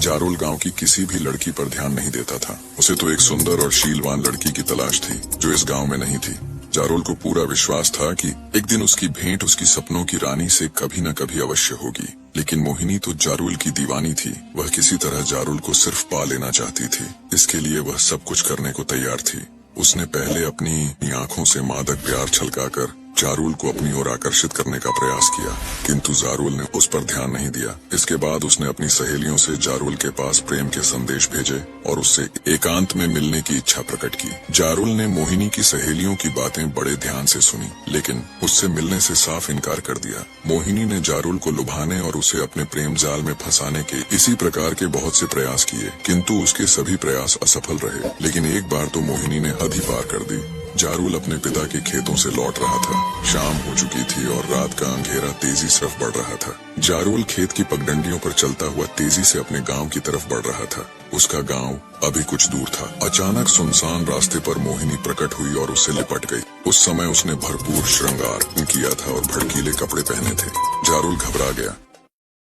जारुल गांव की किसी भी लड़की पर ध्यान नहीं देता था। उसे तो एक सुंदर और शीलवान लड़की की तलाश थी जो इस गांव में नहीं थी। जारुल को पूरा विश्वास था कि एक दिन उसकी भेंट उसकी सपनों की रानी से कभी न कभी अवश्य होगी। लेकिन मोहिनी तो जारुल की दीवानी थी। वह किसी तरह जारुल को सिर्फ पा लेना चाहती थी। इसके लिए वह सब कुछ करने को तैयार थी। उसने पहले अपनी आंखों से मादक प्यार छलकाकर जारुल को अपनी ओर आकर्षित करने का प्रयास किया, किंतु जारुल ने उस पर ध्यान नहीं दिया। इसके बाद उसने अपनी सहेलियों से जारुल के पास प्रेम के संदेश भेजे और उससे एकांत में मिलने की इच्छा प्रकट की। जारुल ने मोहिनी की सहेलियों की बातें बड़े ध्यान से सुनी, लेकिन उससे मिलने से साफ इनकार कर दिया। मोहिनी ने जारुल को लुभाने और उसे अपने प्रेम जाल में फंसाने के इसी प्रकार के बहुत से प्रयास किए, किंतु उसके सभी प्रयास असफल रहे। लेकिन एक बार तो मोहिनी ने हद ही पार कर दी। जारुल अपने पिता के खेतों से लौट रहा था। शाम हो चुकी थी और रात का अंधेरा तेजी से बढ़ रहा था। जारुल खेत की पगडंडियों पर चलता हुआ तेजी से अपने गांव की तरफ बढ़ रहा था। उसका गांव अभी कुछ दूर था। अचानक सुनसान रास्ते पर मोहिनी प्रकट हुई और उससे लिपट गई। उस समय उसने भरपूर श्रृंगार किया था और भड़कीले कपड़े पहने थे। जारुल घबरा गया।